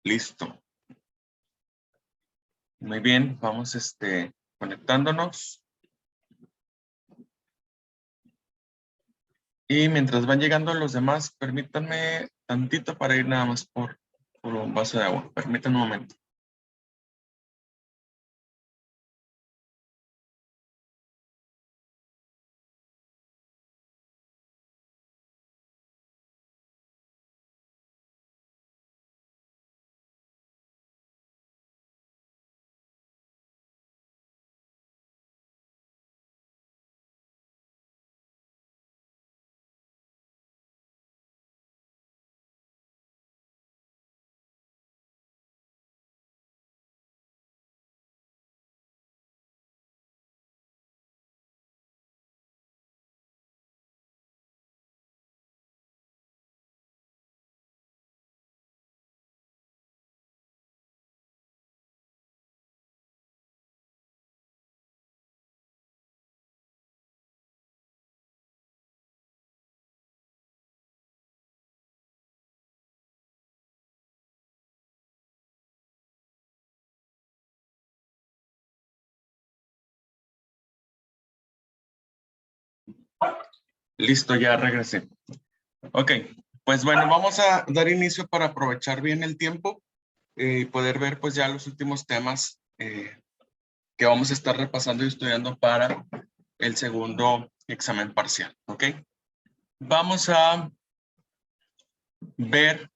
Listo. Muy bien, vamos conectándonos. Y mientras van llegando los demás, permítanme tantito para ir nada más por un vaso de agua. Permítanme un momento. Listo, ya regresé. Ok, pues bueno, vamos a dar inicio para aprovechar bien el tiempo y poder ver pues ya los últimos temas que vamos a estar repasando y estudiando para el segundo examen parcial, ¿ok? Vamos a ver,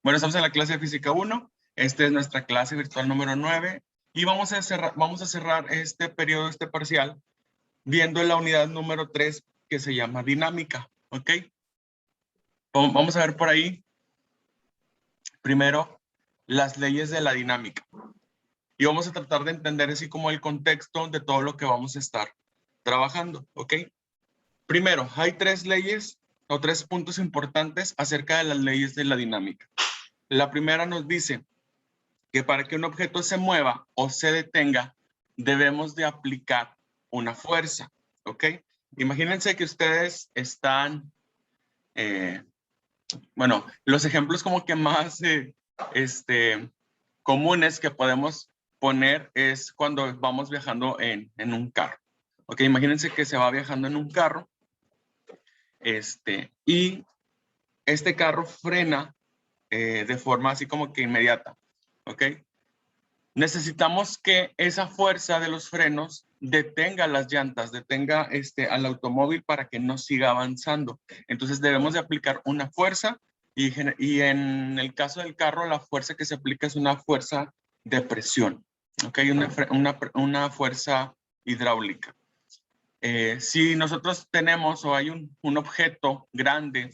bueno, estamos en la clase de Física 1, esta es nuestra clase virtual número 9 y vamos a cerrar este periodo, este parcial, viendo la unidad número 3 que se llama dinámica, ¿ok? Vamos a ver por ahí, primero, las leyes de la dinámica. Y vamos a tratar de entender así como el contexto de todo lo que vamos a estar trabajando, ¿ok? Primero, hay tres leyes o tres puntos importantes acerca de las leyes de la dinámica. La primera nos dice que para que un objeto se mueva o se detenga, debemos de aplicar una fuerza, ¿ok? Imagínense que ustedes están, bueno, los ejemplos como que más comunes que podemos poner es cuando vamos viajando en un carro. Ok, imagínense que se va viajando en un carro y este carro frena de forma así como que inmediata. Ok, necesitamos que esa fuerza de los frenos detenga las llantas, detenga al automóvil para que no siga avanzando. Entonces debemos de aplicar una fuerza y en el caso del carro la fuerza que se aplica es una fuerza de presión, ¿ok? Una fuerza hidráulica. Si nosotros tenemos o hay un objeto grande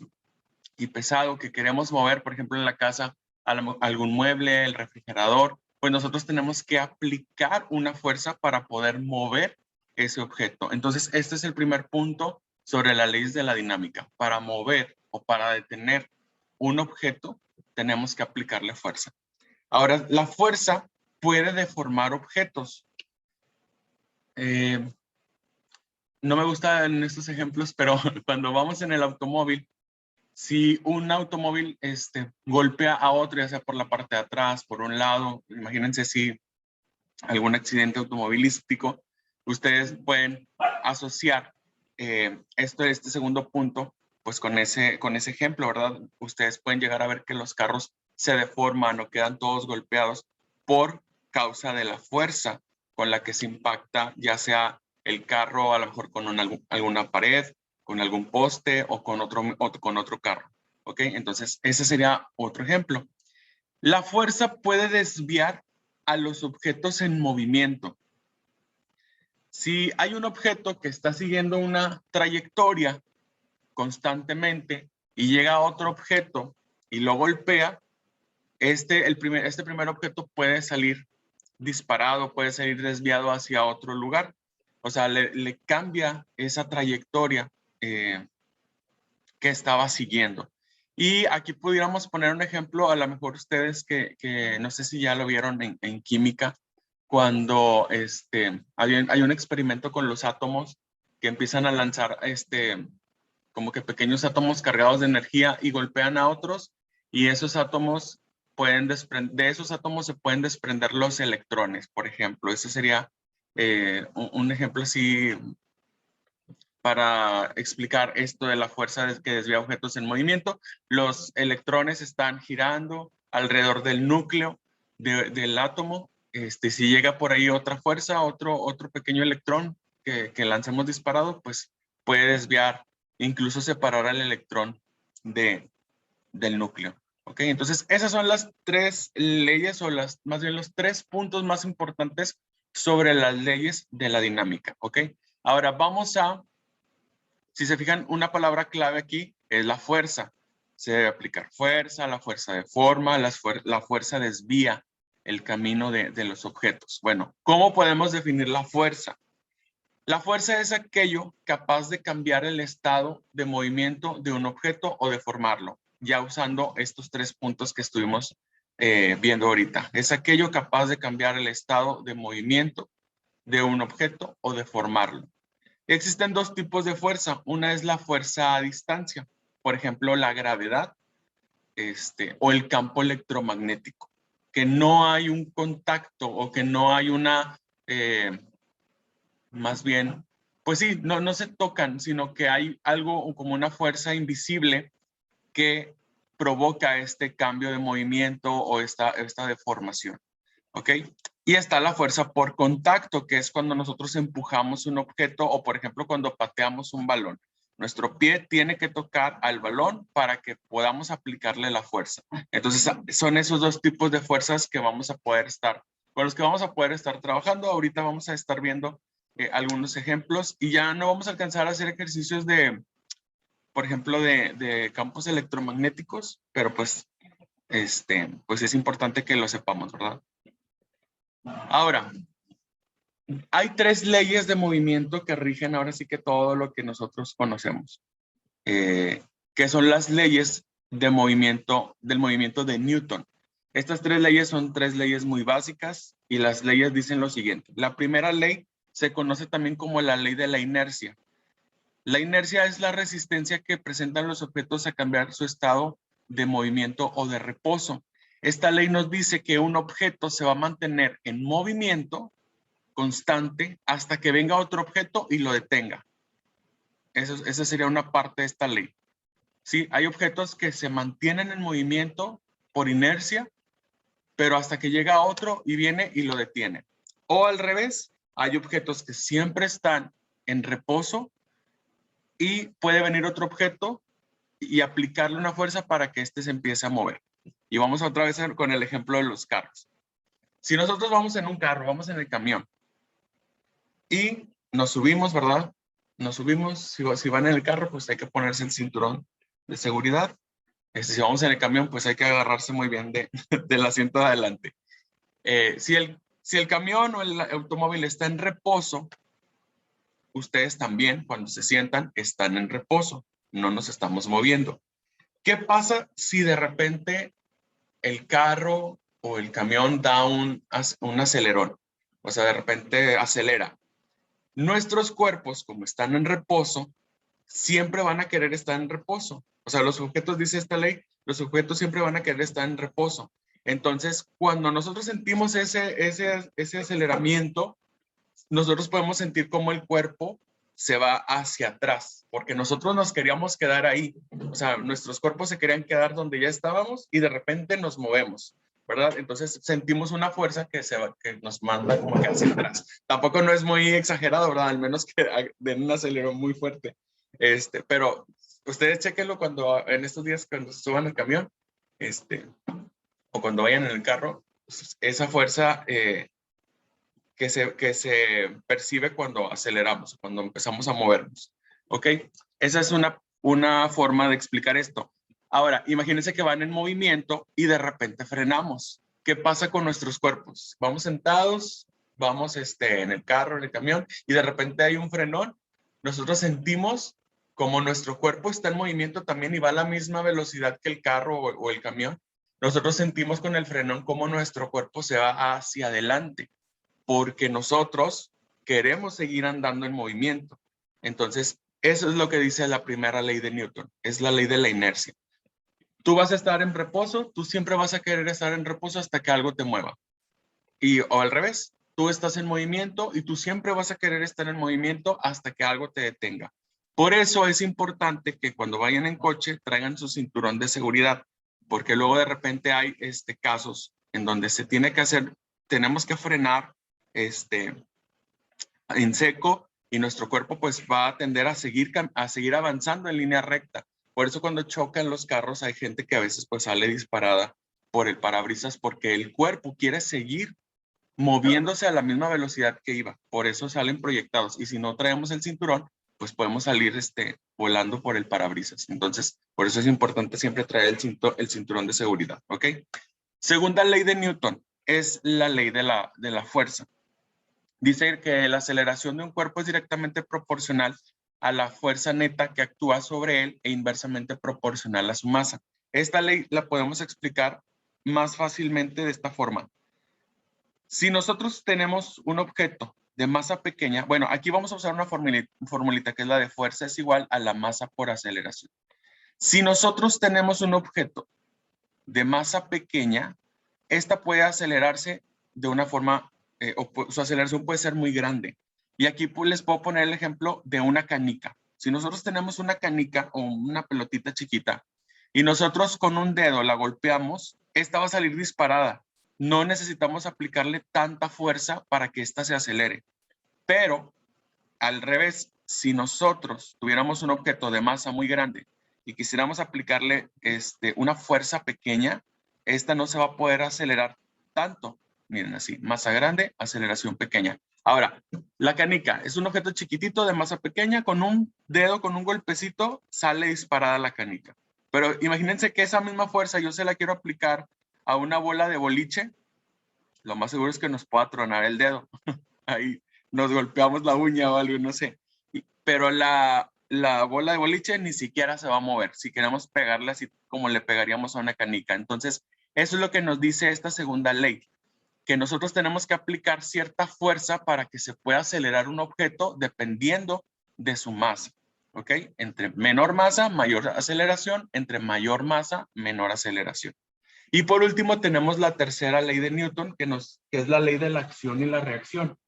y pesado que queremos mover, por ejemplo en la casa, algún mueble, el refrigerador, pues nosotros tenemos que aplicar una fuerza para poder mover ese objeto. Entonces, este es el primer punto sobre las leyes de la dinámica. Para mover o para detener un objeto, tenemos que aplicarle fuerza. Ahora, la fuerza puede deformar objetos. No me gusta en estos ejemplos, pero cuando vamos en el automóvil, si un automóvil golpea a otro, ya sea por la parte de atrás, por un lado, imagínense si algún automovilístico, ustedes pueden asociar este segundo punto, pues con ese ejemplo, ¿verdad? Ustedes pueden llegar a ver que los carros se deforman o quedan todos golpeados por causa de la fuerza con la que se impacta, ya sea el carro a lo mejor con alguna pared, con algún poste o con otro carro. ¿Ok? Entonces, ese sería otro ejemplo. La fuerza puede desviar a los objetos en movimiento. Si hay un objeto que está siguiendo una trayectoria constantemente y llega a otro objeto y lo golpea, este primer objeto puede salir disparado, puede salir desviado hacia otro lugar. O sea, le cambia esa trayectoria que estaba siguiendo. Y aquí pudiéramos poner un ejemplo, a lo mejor ustedes que no sé si ya lo vieron en química, cuando hay un experimento con los átomos que empiezan a lanzar como que pequeños átomos cargados de energía y golpean a otros, y esos átomos de esos átomos se pueden desprender los electrones, por ejemplo. Ese sería un ejemplo así para explicar esto de la fuerza que desvía objetos en movimiento. Los electrones están girando alrededor del núcleo del átomo. Si llega por ahí otra fuerza, otro pequeño electrón que lancemos disparado, pues puede desviar, incluso separar al electrón del núcleo. ¿Ok? Entonces, esas son las tres leyes o más bien los tres puntos más importantes sobre las leyes de la dinámica. ¿Ok? Ahora vamos a, si se fijan, una palabra clave aquí es la fuerza. Se debe aplicar fuerza, la fuerza deforma, la fuerza desvía el camino de los objetos. Bueno, ¿cómo podemos definir la fuerza? La fuerza es aquello capaz de cambiar el estado de movimiento de un objeto o deformarlo, ya usando estos tres puntos que estuvimos viendo ahorita. Es aquello capaz de cambiar el estado de movimiento de un objeto o deformarlo. Existen dos tipos de fuerza. Una es la fuerza a distancia, por ejemplo, la gravedad o el campo electromagnético, que no hay un contacto o que no hay una... más bien, pues sí, no se tocan, sino que hay algo como una fuerza invisible que provoca este cambio de movimiento o esta deformación. ¿Ok? Y está la fuerza por contacto, que es cuando nosotros empujamos un objeto o, por ejemplo, cuando pateamos un balón. Nuestro pie tiene que tocar al balón para que podamos aplicarle la fuerza. Entonces, son esos dos tipos de fuerzas que vamos a poder estar, con los que vamos a poder estar trabajando. Ahorita vamos a estar viendo algunos ejemplos y ya no vamos a alcanzar a hacer ejercicios por ejemplo, de campos electromagnéticos, pero pues es importante que lo sepamos, ¿verdad? Ahora, hay tres leyes de movimiento que rigen ahora sí que todo lo que nosotros conocemos, que son las leyes del movimiento de Newton. Estas tres leyes son tres leyes muy básicas y las leyes dicen lo siguiente. La primera ley se conoce también como la ley de la inercia. La inercia es la resistencia que presentan los objetos a cambiar su estado de movimiento o de reposo. Esta ley nos dice que un objeto se va a mantener en movimiento constante hasta que venga otro objeto y lo detenga. Esa sería una parte de esta ley. ¿Sí? Hay objetos que se mantienen en movimiento por inercia, pero hasta que llega otro y viene y lo detiene. O al revés, hay objetos que siempre están en reposo y puede venir otro objeto y aplicarle una fuerza para que éste se empiece a mover. Y vamos otra vez con el ejemplo de los carros. Si nosotros vamos en un carro, vamos en el camión y nos subimos, ¿verdad? Nos subimos, si van en el carro, pues hay que ponerse el cinturón de seguridad. Si vamos en el camión, pues hay que agarrarse muy bien del asiento de adelante. Si el camión o el automóvil está en reposo, ustedes también, cuando se sientan, están en reposo. No nos estamos moviendo. ¿Qué pasa si de repente el carro o el camión da un acelerón? O sea, de repente acelera. Nuestros cuerpos, como están en reposo, siempre van a querer estar en reposo. O sea, los sujetos, dice esta ley, los sujetos siempre van a querer estar en reposo. Entonces, cuando nosotros sentimos ese aceleramiento, nosotros podemos sentir cómo el cuerpo se va hacia atrás, porque nosotros nos queríamos quedar ahí. O sea, nuestros cuerpos se querían quedar donde ya estábamos y de repente nos movemos, ¿verdad? Entonces sentimos una fuerza que nos manda como que hacia atrás. Tampoco no es muy exagerado, ¿verdad? Al menos que den un acelerón muy fuerte. Pero ustedes chequenlo cuando en estos días cuando suban al camión, o cuando vayan en el carro, esa fuerza que se percibe cuando aceleramos, cuando empezamos a movernos. ¿Ok? Esa es una forma de explicar esto. Ahora, imagínense que van en movimiento y de repente frenamos. ¿Qué pasa con nuestros cuerpos? Vamos sentados, vamos en el carro, en el camión, y de repente hay un frenón. Nosotros sentimos como nuestro cuerpo está en movimiento también y va a la misma velocidad que el carro o el camión. Nosotros sentimos con el frenón como nuestro cuerpo se va hacia adelante, porque nosotros queremos seguir andando en movimiento. Entonces, eso es lo que dice la primera ley de Newton, es la ley de la inercia. Tú vas a estar en reposo, tú siempre vas a querer estar en reposo hasta que algo te mueva. O al revés, tú estás en movimiento y tú siempre vas a querer estar en movimiento hasta que algo te detenga. Por eso es importante que cuando vayan en coche traigan su cinturón de seguridad, porque luego de repente hay casos en donde se tiene que hacer, tenemos que frenar en seco y nuestro cuerpo pues va a tender a seguir avanzando en línea recta. Por eso cuando chocan los carros hay gente que a veces pues sale disparada por el parabrisas porque el cuerpo quiere seguir moviéndose a la misma velocidad que iba. Por eso salen proyectados. Y si no traemos el cinturón, pues podemos salir volando por el parabrisas. Entonces, por eso es importante siempre traer el cinturón de seguridad. ¿Ok? Segunda ley de Newton es la ley de la fuerza. Dice que la aceleración de un cuerpo es directamente proporcional a la fuerza neta que actúa sobre él e inversamente proporcional a su masa. Esta ley la podemos explicar más fácilmente de esta forma. Si nosotros tenemos un objeto de masa pequeña, bueno, aquí vamos a usar una formulita que es la de fuerza es igual a la masa por aceleración. Si nosotros tenemos un objeto de masa pequeña, esta puede acelerarse de una forma, su aceleración puede ser muy grande. Y aquí pues, les puedo poner el ejemplo de una canica. Si nosotros tenemos una canica o una pelotita chiquita y nosotros con un dedo la golpeamos, esta va a salir disparada. No necesitamos aplicarle tanta fuerza para que esta se acelere. Pero al revés, si nosotros tuviéramos un objeto de masa muy grande y quisiéramos aplicarle una fuerza pequeña, esta no se va a poder acelerar tanto. Miren así, masa grande, aceleración pequeña. Ahora, la canica es un objeto chiquitito de masa pequeña, con un dedo, con un golpecito, sale disparada la canica. Pero imagínense que esa misma fuerza yo se la quiero aplicar a una bola de boliche, lo más seguro es que nos pueda tronar el dedo. Ahí nos golpeamos la uña o algo, no sé. Pero la bola de boliche ni siquiera se va a mover si queremos pegarle así como le pegaríamos a una canica. Entonces, eso es lo que nos dice esta segunda ley, que nosotros tenemos que aplicar cierta fuerza para que se pueda acelerar un objeto dependiendo de su masa. ¿Ok? Entre menor masa, mayor aceleración, entre mayor masa, menor aceleración. Y por último tenemos la tercera ley de Newton, que es la ley de la acción y la reacción.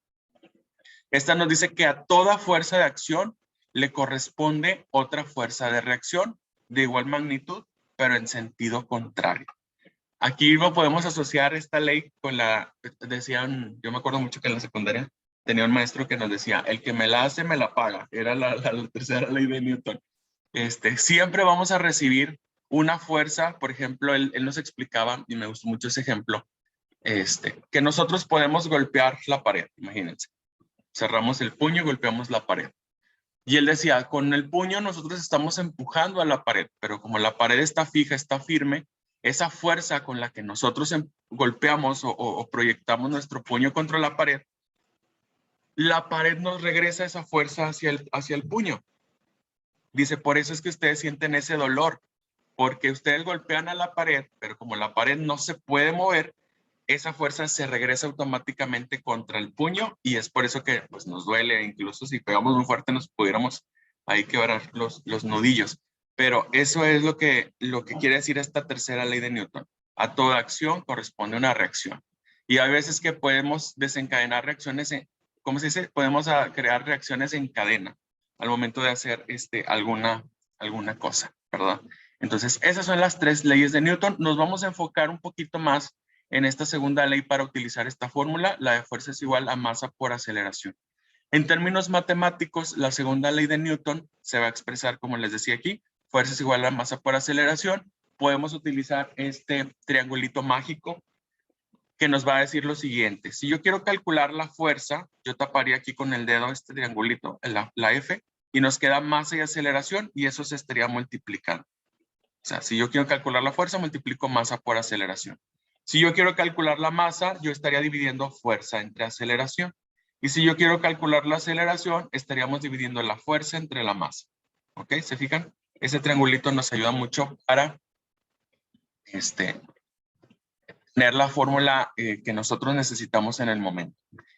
Esta nos dice que a toda fuerza de acción le corresponde otra fuerza de reacción de igual magnitud, pero en sentido contrario. Aquí no podemos asociar esta ley con decían, yo me acuerdo mucho que en la secundaria tenía un maestro que nos decía, el que me la hace, me la paga. Era la tercera ley de Newton. Siempre vamos a recibir una fuerza. Por ejemplo, él nos explicaba, y me gustó mucho ese ejemplo, que nosotros podemos golpear la pared, imagínense. Cerramos el puño y golpeamos la pared. Y él decía, con el puño nosotros estamos empujando a la pared, pero como la pared está fija, está firme, esa fuerza con la que nosotros golpeamos o proyectamos nuestro puño contra la pared nos regresa esa fuerza hacia el puño. Dice, por eso es que ustedes sienten ese dolor, porque ustedes golpean a la pared, pero como la pared no se puede mover, esa fuerza se regresa automáticamente contra el puño y es por eso que pues, nos duele. Incluso si pegamos muy fuerte nos pudiéramos ahí quebrar los nudillos. Pero eso es lo que quiere decir esta tercera ley de Newton. A toda acción corresponde una reacción. Y hay veces que podemos desencadenar reacciones, ¿cómo se dice? Podemos crear reacciones en cadena al momento de hacer alguna cosa, ¿verdad? Entonces, esas son las tres leyes de Newton. Nos vamos a enfocar un poquito más en esta segunda ley para utilizar esta fórmula. La de fuerza es igual a masa por aceleración. En términos matemáticos, la segunda ley de Newton se va a expresar, como les decía aquí, fuerza es igual a masa por aceleración. Podemos utilizar este triangulito mágico que nos va a decir lo siguiente. Si yo quiero calcular la fuerza, yo taparía aquí con el dedo este triangulito, la F, y nos queda masa y aceleración, y eso se estaría multiplicando. O sea, si yo quiero calcular la fuerza, multiplico masa por aceleración. Si yo quiero calcular la masa, yo estaría dividiendo fuerza entre aceleración. Y si yo quiero calcular la aceleración, estaríamos dividiendo la fuerza entre la masa. ¿Ok? ¿Se fijan? Ese triangulito nos ayuda mucho para tener la fórmula que nosotros necesitamos en el momento.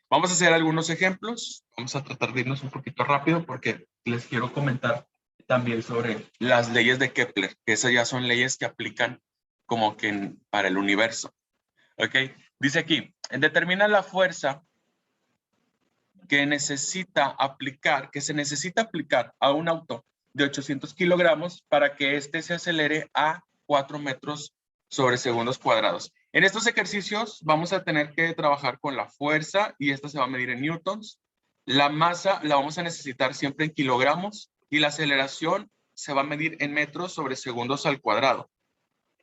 Vamos a hacer algunos ejemplos. Vamos a tratar de irnos un poquito rápido porque les quiero comentar también sobre las leyes de Kepler, que esas ya son leyes que aplican como que para el universo. ¿Ok? Dice aquí, determina la fuerza que se necesita aplicar a un auto de 800 kilogramos para que éste se acelere a 4 metros sobre segundos cuadrados. En estos ejercicios vamos a tener que trabajar con la fuerza y esta se va a medir en newtons. La masa la vamos a necesitar siempre en kilogramos y la aceleración se va a medir en metros sobre segundos al cuadrado.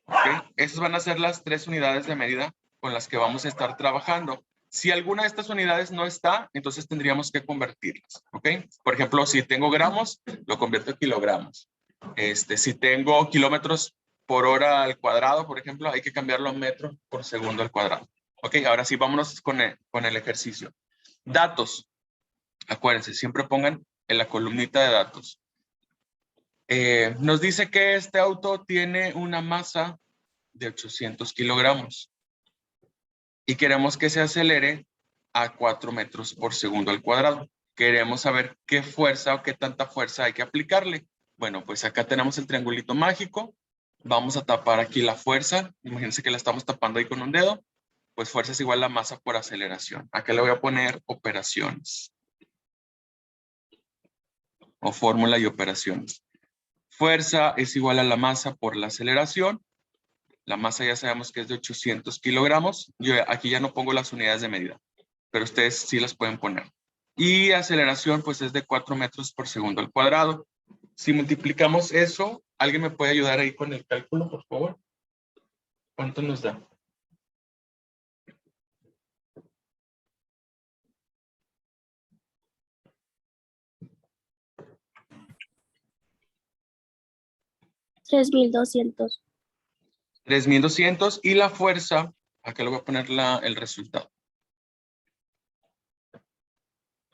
¿Okay? Esas van a ser las 3 unidades de medida con las que vamos a estar trabajando. Si alguna de estas unidades no está, entonces tendríamos que convertirlas. ¿Ok? Por ejemplo, si tengo gramos, lo convierto en kilogramos. Si tengo kilómetros por hora al cuadrado, por ejemplo, hay que cambiarlo a metro por segundo al cuadrado. Ok, ahora sí, vámonos con el ejercicio. Datos. Acuérdense, siempre pongan en la columnita de datos. Nos dice que este auto tiene una masa de 800 kilogramos y queremos que se acelere a 4 metros por segundo al cuadrado. Queremos saber qué fuerza o qué tanta fuerza hay que aplicarle. Bueno, pues acá tenemos el triangulito mágico. Vamos a tapar aquí la fuerza. Imagínense que la estamos tapando ahí con un dedo. Pues fuerza es igual a masa por aceleración. Acá le voy a poner operaciones. O fórmula y operaciones. Fuerza es igual a la masa por la aceleración. La masa ya sabemos que es de 800 kilogramos. Yo aquí ya no pongo las unidades de medida, pero ustedes sí las pueden poner. Y aceleración pues es de 4 metros por segundo al cuadrado. Si multiplicamos eso, ¿alguien me puede ayudar ahí con el cálculo, por favor? ¿Cuánto nos da? $3,200. 3,200 y la fuerza, acá le voy a poner el resultado.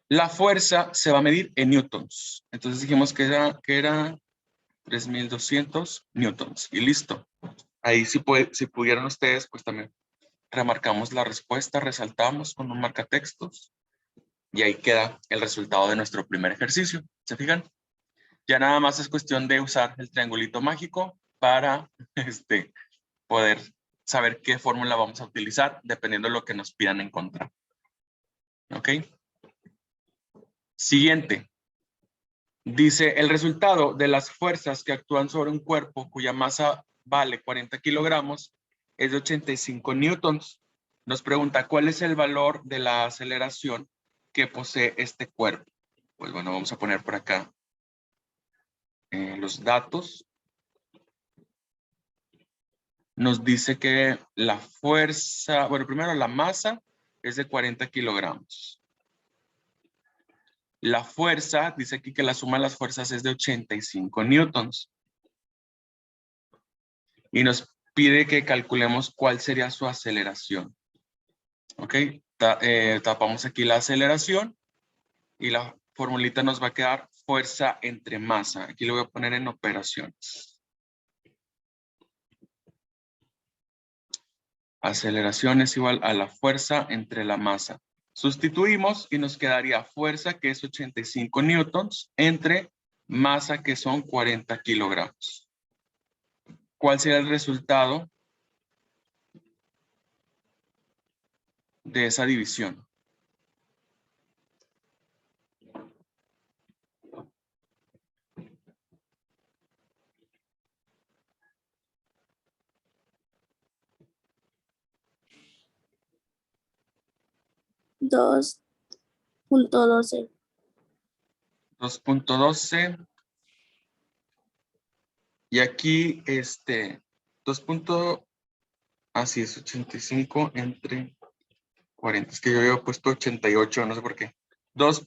La fuerza se va a medir en newtons. Entonces dijimos que era 3,200 newtons y listo. Ahí si pudieran ustedes, pues también remarcamos la respuesta, resaltamos con un marcatextos y ahí queda el resultado de nuestro primer ejercicio. ¿Se fijan? Ya nada más es cuestión de usar el triangulito mágico para poder saber qué fórmula vamos a utilizar dependiendo de lo que nos pidan encontrar. ¿Ok? Siguiente. Dice, el resultado de las fuerzas que actúan sobre un cuerpo cuya masa vale 40 kilogramos es de 85 newtons. Nos pregunta, ¿cuál es el valor de la aceleración que posee este cuerpo? Pues bueno, vamos a poner por acá los datos. Nos dice que la fuerza, bueno, primero la masa es de 40 kilogramos. La fuerza, dice aquí que la suma de las fuerzas es de 85 newtons. Y nos pide que calculemos cuál sería su aceleración. Ok, tapamos aquí la aceleración y la formulita nos va a quedar fuerza entre masa. Aquí lo voy a poner en operaciones. Aceleración es igual a la fuerza entre la masa. Sustituimos y nos quedaría fuerza, que es 85 newtons, entre masa, que son 40 kilogramos. ¿Cuál será el resultado de esa división? $2,12. 2,12. Y aquí, 2. Así es, 85 entre 40. Es que yo había puesto 88, no sé por qué. 2.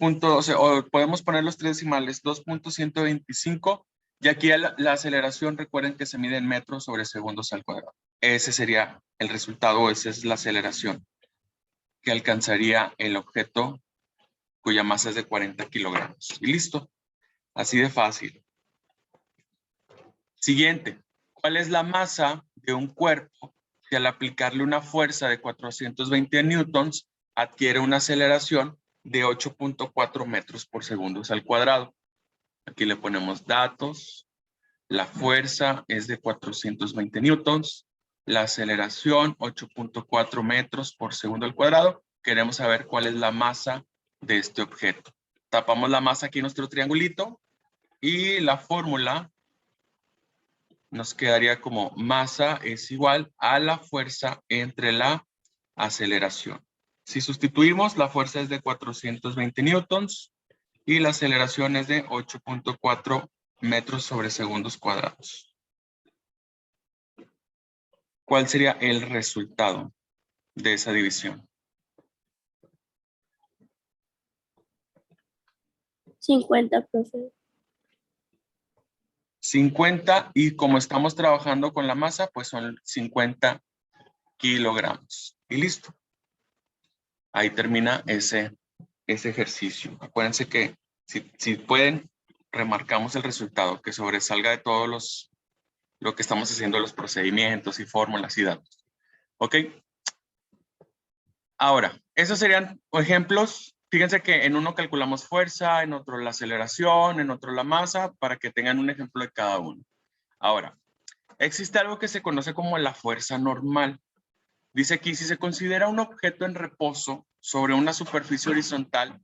O podemos poner los 3 decimales, 2.125. Y aquí la aceleración, recuerden que se mide en metros sobre segundos al cuadrado. Ese sería el resultado, esa es la aceleración que alcanzaría el objeto cuya masa es de 40 kilogramos. Y listo. Así de fácil. Siguiente. ¿Cuál es la masa de un cuerpo que al aplicarle una fuerza de 420 newtons adquiere una aceleración de 8.4 metros por segundo al cuadrado? Aquí le ponemos datos. La fuerza es de 420 newtons. La aceleración, 8.4 metros por segundo al cuadrado. Queremos saber cuál es la masa de este objeto. Tapamos la masa aquí en nuestro triangulito. Y la fórmula nos quedaría como masa es igual a la fuerza entre la aceleración. Si sustituimos, la fuerza es de 420 newtons y la aceleración es de 8.4 metros sobre segundos cuadrados. ¿Cuál sería el resultado de esa división? 50, profe. 50, y como estamos trabajando con la masa, pues son 50 kilogramos. Y listo. Ahí termina ese ejercicio. Acuérdense que si pueden, remarcamos el resultado, que sobresalga de todos lo que estamos haciendo, los procedimientos y fórmulas y datos. ¿Ok? Ahora, esos serían ejemplos. Fíjense que en uno calculamos fuerza, en otro la aceleración, en otro la masa, para que tengan un ejemplo de cada uno. Ahora, existe algo que se conoce como la fuerza normal. Dice aquí, si se considera un objeto en reposo sobre una superficie horizontal,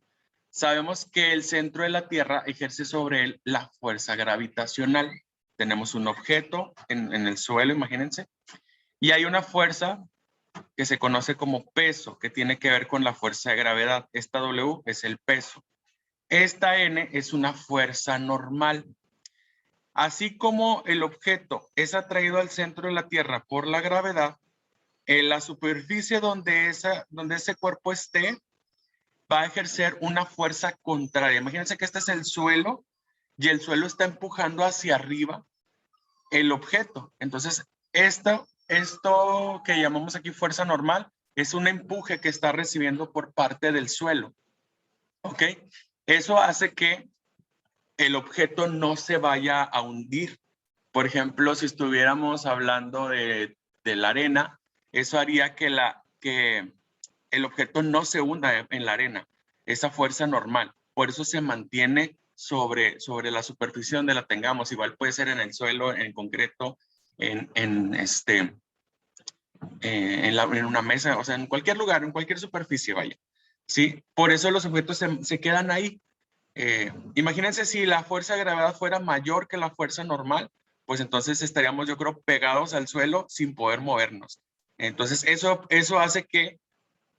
sabemos que el centro de la Tierra ejerce sobre él la fuerza gravitacional. Tenemos un objeto en el suelo, imagínense, y hay una fuerza que se conoce como peso, que tiene que ver con la fuerza de gravedad. Esta W es el peso. Esta N es una fuerza normal. Así como el objeto es atraído al centro de la Tierra por la gravedad, en la superficie donde ese cuerpo esté, va a ejercer una fuerza contraria. Imagínense que este es el suelo y el suelo está empujando hacia arriba el objeto. Entonces, esto que llamamos aquí fuerza normal es un empuje que está recibiendo por parte del suelo. ¿Ok? Eso hace que el objeto no se vaya a hundir. Por ejemplo, si estuviéramos hablando de la arena, eso haría que el objeto no se hunda en la arena, esa fuerza normal. Por eso se mantiene sobre la superficie donde la tengamos. Igual puede ser en el suelo, en concreto, en una mesa, o sea, en cualquier lugar, en cualquier superficie, vaya. ¿Sí? Por eso los objetos se quedan ahí. Imagínense si la fuerza de gravedad fuera mayor que la fuerza normal, pues entonces estaríamos, yo creo, pegados al suelo sin poder movernos. Entonces, eso hace que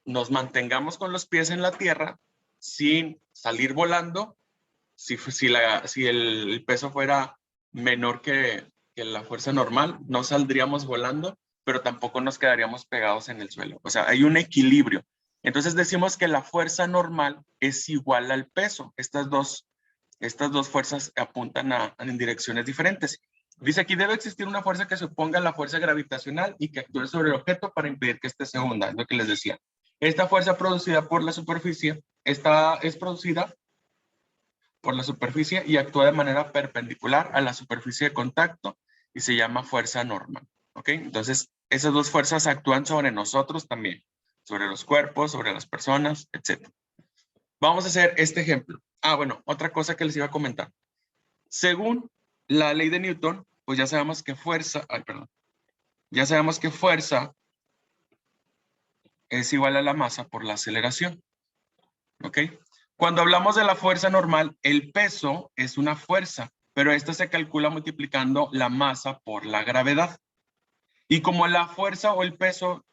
nos mantengamos con los pies en la tierra sin salir volando. Si el peso fuera menor que la fuerza normal, no saldríamos volando, pero tampoco nos quedaríamos pegados en el suelo. O sea, hay un equilibrio. Entonces decimos que la fuerza normal es igual al peso. Estas dos fuerzas apuntan en direcciones diferentes. Dice aquí, debe existir una fuerza que se oponga a la fuerza gravitacional y que actúe sobre el objeto para impedir que éste se hunda, es lo que les decía. Esta fuerza producida por la superficie es producida por la superficie y actúa de manera perpendicular a la superficie de contacto y se llama fuerza normal. ¿Ok? Entonces, esas dos fuerzas actúan sobre nosotros también, sobre los cuerpos, sobre las personas, etc. Vamos a hacer este ejemplo. Bueno, otra cosa que les iba a comentar. Según la ley de Newton, pues ya sabemos que ya sabemos que fuerza es igual a la masa por la aceleración. ¿Ok? Cuando hablamos de la fuerza normal, el peso es una fuerza, pero esta se calcula multiplicando la masa por la gravedad. Y como la fuerza o el peso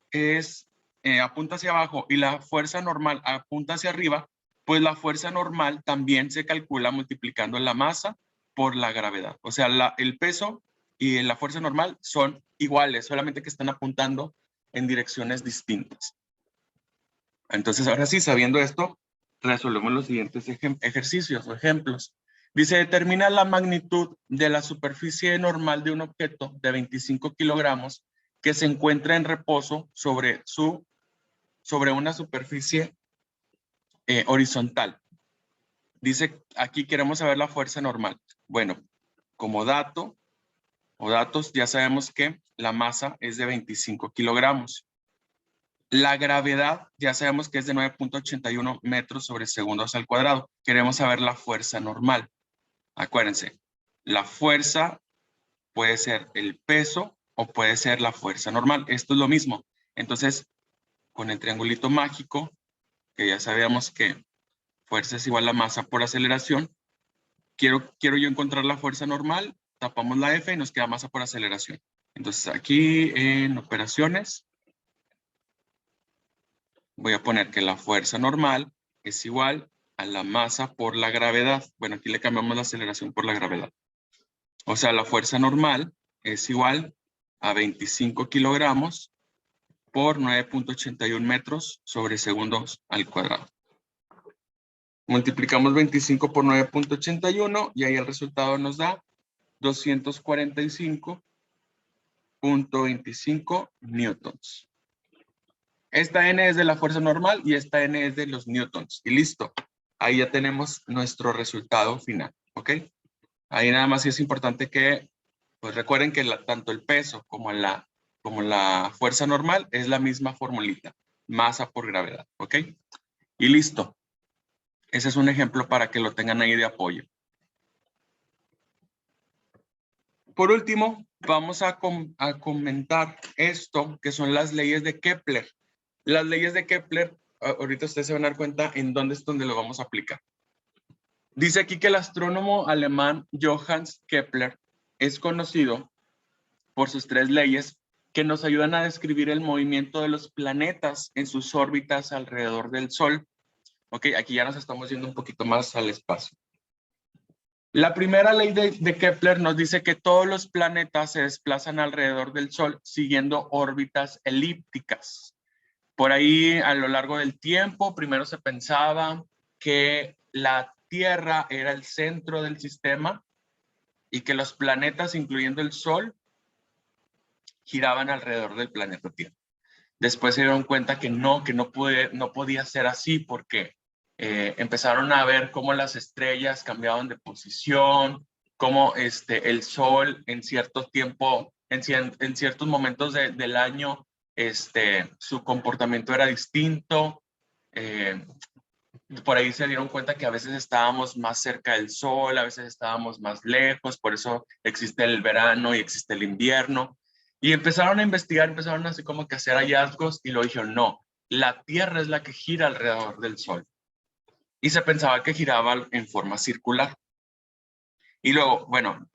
apunta hacia abajo y la fuerza normal apunta hacia arriba, pues la fuerza normal también se calcula multiplicando la masa por la gravedad. O sea, el peso y la fuerza normal son iguales, solamente que están apuntando en direcciones distintas. Entonces, ahora sí, sabiendo esto, resolvemos los siguientes ejercicios o ejemplos. Dice, determina la magnitud de la superficie normal de un objeto de 25 kilogramos que se encuentra en reposo sobre una superficie horizontal. Dice, aquí queremos saber la fuerza normal. Bueno, como dato o datos, ya sabemos que la masa es de 25 kilogramos. La gravedad, ya sabemos que es de 9.81 metros sobre segundos al cuadrado. Queremos saber la fuerza normal. Acuérdense, la fuerza puede ser el peso o puede ser la fuerza normal. Esto es lo mismo. Entonces, con el triangulito mágico, que ya sabíamos que fuerza es igual a masa por aceleración, quiero yo encontrar la fuerza normal, tapamos la F y nos queda masa por aceleración. Entonces, aquí en operaciones, voy a poner que la fuerza normal es igual a la masa por la gravedad. Bueno, aquí le cambiamos la aceleración por la gravedad. O sea, la fuerza normal es igual a 25 kilogramos por 9.81 metros sobre segundos al cuadrado. Multiplicamos 25 por 9.81 y ahí el resultado nos da 245.25 newtons. Esta N es de la fuerza normal y esta N es de los newtons. Y listo. Ahí ya tenemos nuestro resultado final. ¿Ok? Ahí nada más es importante que pues recuerden que tanto el peso como la fuerza normal es la misma formulita. Masa por gravedad. ¿Ok? Y listo. Ese es un ejemplo para que lo tengan ahí de apoyo. Por último, vamos a comentar esto, que son las leyes de Kepler. Las leyes de Kepler, ahorita ustedes se van a dar cuenta en dónde es donde lo vamos a aplicar. Dice aquí que el astrónomo alemán Johannes Kepler es conocido por sus 3 leyes que nos ayudan a describir el movimiento de los planetas en sus órbitas alrededor del Sol. Ok, aquí ya nos estamos yendo un poquito más al espacio. La primera ley de Kepler nos dice que todos los planetas se desplazan alrededor del Sol siguiendo órbitas elípticas. Por ahí, a lo largo del tiempo, primero se pensaba que la Tierra era el centro del sistema y que los planetas, incluyendo el Sol, giraban alrededor del planeta Tierra. Después se dieron cuenta que no podía ser así porque empezaron a ver cómo las estrellas cambiaban de posición, cómo el Sol en cierto tiempo, en ciertos momentos del año, su comportamiento era distinto. Por ahí se dieron cuenta que a veces estábamos más cerca del Sol, a veces estábamos más lejos, por eso existe el verano y existe el invierno. Y empezaron a investigar, empezaron así como que a hacer hallazgos y lo dijeron, no, la Tierra es la que gira alrededor del Sol. Y se pensaba que giraba en forma circular. Y luego, bueno,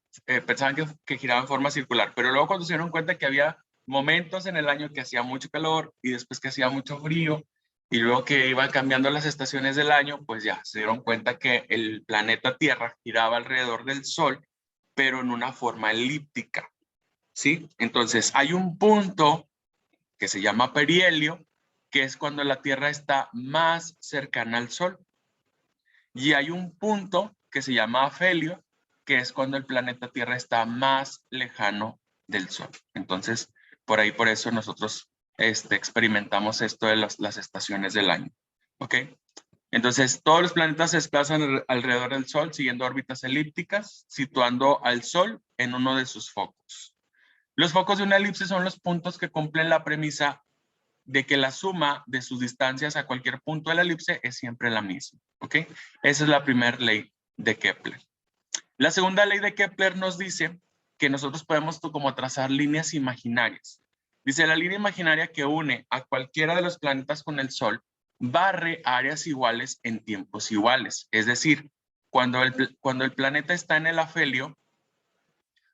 pensaban que giraba en forma circular, pero luego cuando se dieron cuenta que había momentos en el año que hacía mucho calor y después que hacía mucho frío, y luego que iban cambiando las estaciones del año, pues ya se dieron cuenta que el planeta Tierra giraba alrededor del Sol, pero en una forma elíptica, ¿sí? Entonces hay un punto que se llama perihelio, que es cuando la Tierra está más cercana al Sol. Y hay un punto que se llama afelio, que es cuando el planeta Tierra está más lejano del Sol. Entonces, por eso nosotros experimentamos esto de las estaciones del año. ¿Ok? Entonces, todos los planetas se desplazan alrededor del Sol siguiendo órbitas elípticas, situando al Sol en uno de sus focos. Los focos de una elipse son los puntos que cumplen la premisa de que la suma de sus distancias a cualquier punto de la elipse es siempre la misma. ¿Ok? Esa es la primera ley de Kepler. La segunda ley de Kepler nos dice que nosotros podemos como trazar líneas imaginarias. Dice, la línea imaginaria que une a cualquiera de los planetas con el Sol barre áreas iguales en tiempos iguales. Es decir, cuando el planeta está en el afelio,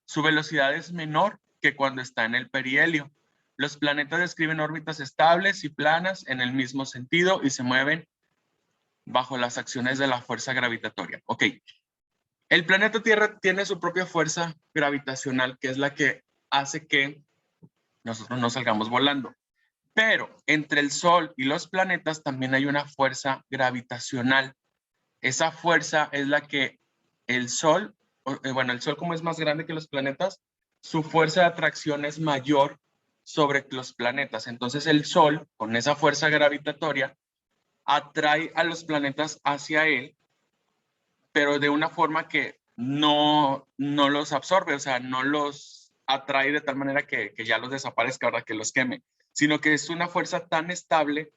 su velocidad es menor que cuando está en el perihelio. Los planetas describen órbitas estables y planas en el mismo sentido y se mueven bajo las acciones de la fuerza gravitatoria. Ok, el planeta Tierra tiene su propia fuerza gravitacional, que es la que hace que nosotros no salgamos volando. Pero entre el Sol y los planetas también hay una fuerza gravitacional. Esa fuerza es la que el Sol, bueno, el Sol como es más grande que los planetas, su fuerza de atracción es mayor sobre los planetas. Entonces el Sol, con esa fuerza gravitatoria, atrae a los planetas hacia él, pero de una forma que no los absorbe, o sea, no los atrae de tal manera que ya los desaparezca, ahora que los queme, sino que es una fuerza tan estable,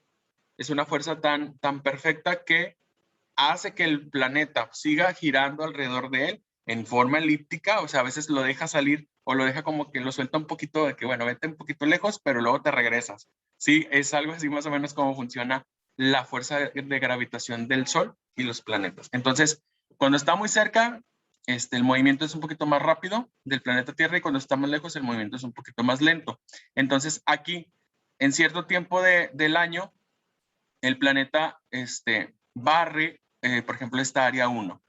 es una fuerza tan perfecta que hace que el planeta siga girando alrededor de él en forma elíptica, o sea, a veces lo deja salir o lo deja como que lo suelta un poquito de que, bueno, vete un poquito lejos, pero luego te regresas. Sí, es algo así más o menos como funciona la fuerza de gravitación del Sol y los planetas. Entonces, cuando está muy cerca, el movimiento es un poquito más rápido del planeta Tierra y cuando está más lejos, el movimiento es un poquito más lento. Entonces, aquí, en cierto tiempo del año, el planeta barre, por ejemplo, esta área 1.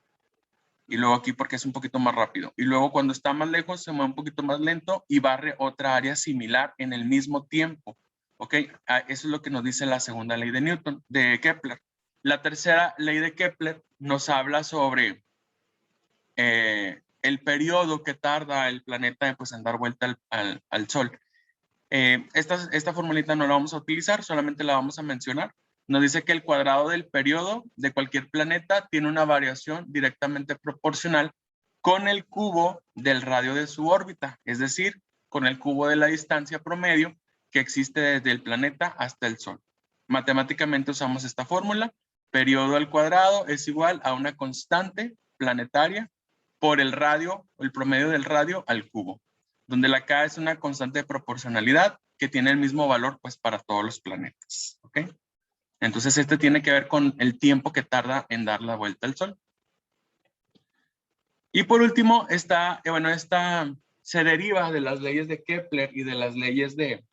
Y luego aquí porque es un poquito más rápido. Y luego cuando está más lejos se mueve un poquito más lento y barre otra área similar en el mismo tiempo. ¿Ok? Eso es lo que nos dice la segunda ley de Newton, de Kepler. La tercera ley de Kepler nos habla sobre el periodo que tarda el planeta pues, en dar vuelta al Sol. Esta formulita no la vamos a utilizar, solamente la vamos a mencionar. Nos dice que el cuadrado del periodo de cualquier planeta tiene una variación directamente proporcional con el cubo del radio de su órbita, es decir, con el cubo de la distancia promedio que existe desde el planeta hasta el Sol. Matemáticamente usamos esta fórmula. Periodo al cuadrado es igual a una constante planetaria por el radio, el promedio del radio al cubo, donde la K es una constante de proporcionalidad que tiene el mismo valor pues para todos los planetas. ¿Ok? Entonces este tiene que ver con el tiempo que tarda en dar la vuelta al Sol. Y por último, esta se deriva de las leyes de Kepler y de las leyes de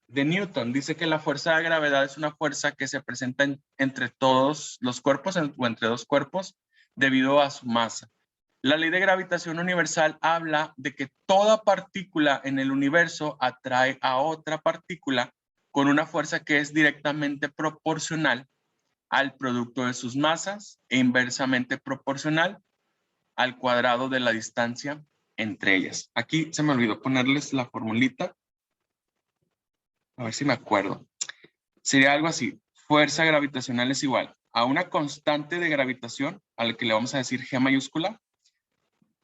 Newton. Dice que la fuerza de gravedad es una fuerza que se presenta entre todos los cuerpos o entre dos cuerpos debido a su masa. La ley de gravitación universal habla de que toda partícula en el universo atrae a otra partícula con una fuerza que es directamente proporcional al producto de sus masas e inversamente proporcional al cuadrado de la distancia entre ellas. Aquí se me olvidó ponerles la formulita. A ver si me acuerdo. Sería algo así. Fuerza gravitacional es igual a una constante de gravitación, a la que le vamos a decir G mayúscula,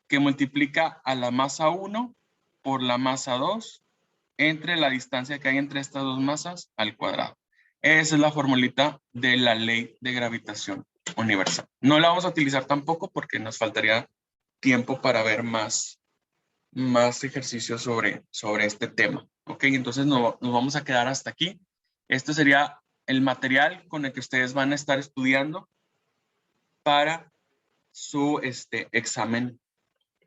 que multiplica a la masa 1 por la masa 2 entre la distancia que hay entre estas dos masas al cuadrado. Esa es la formulita de la ley de gravitación universal. No la vamos a utilizar tampoco porque nos faltaría tiempo para ver más ejercicios sobre este tema. Ok, entonces nos vamos a quedar hasta aquí. Esto sería el material con el que ustedes van a estar estudiando para su examen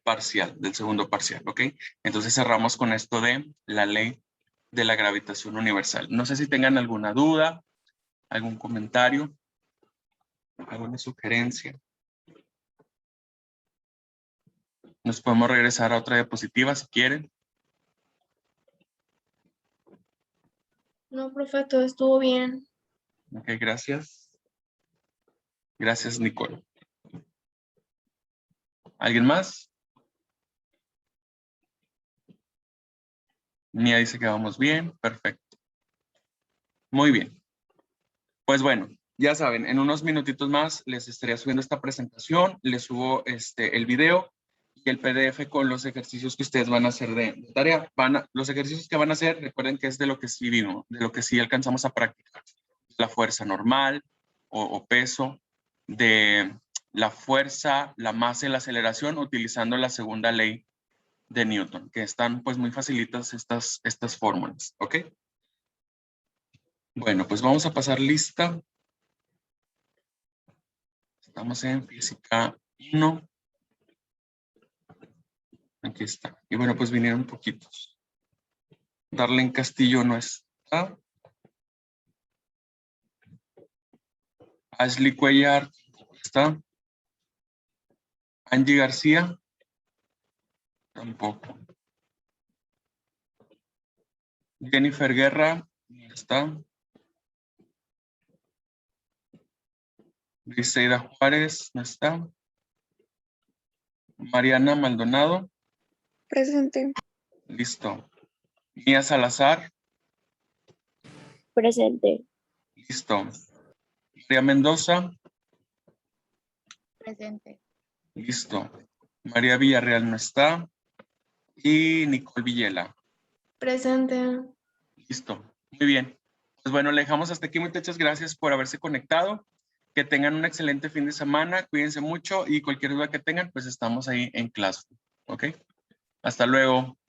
parcial, del segundo parcial, ¿ok? Entonces cerramos con esto de la ley de la gravitación universal. No sé si tengan alguna duda, algún comentario, alguna sugerencia. Nos podemos regresar a otra diapositiva si quieren. No, profe, todo estuvo bien. Ok, gracias. Gracias, Nicole. ¿Alguien más? Mía dice que vamos bien. Perfecto. Muy bien. Pues bueno, ya saben, en unos minutitos más les estaría subiendo esta presentación. Les subo el video y el PDF con los ejercicios que ustedes van a hacer de tarea. Los ejercicios que van a hacer, recuerden que es de lo que sí vimos, de lo que sí alcanzamos a practicar. La fuerza normal o peso, de la fuerza, la masa y la aceleración utilizando la segunda ley de Newton, que están pues muy facilitas estas fórmulas, ¿ok? Bueno, pues vamos a pasar lista. Estamos en física 1. Aquí está. Y bueno, pues vinieron poquitos. Darlene Castillo no está. Ashley Cuellar está. Angie García tampoco. Jennifer Guerra no está. Briseida Juárez no está. Mariana Maldonado. Presente. Listo. Mía Salazar. Presente. Listo. María Mendoza. Presente. Listo. María Villarreal no está. Y Nicole Villela. Presente. Listo. Muy bien. Pues bueno, le dejamos hasta aquí, muchachas. Gracias por haberse conectado. Que tengan un excelente fin de semana, cuídense mucho y cualquier duda que tengan, pues estamos ahí en Classroom. ¿Ok? Hasta luego.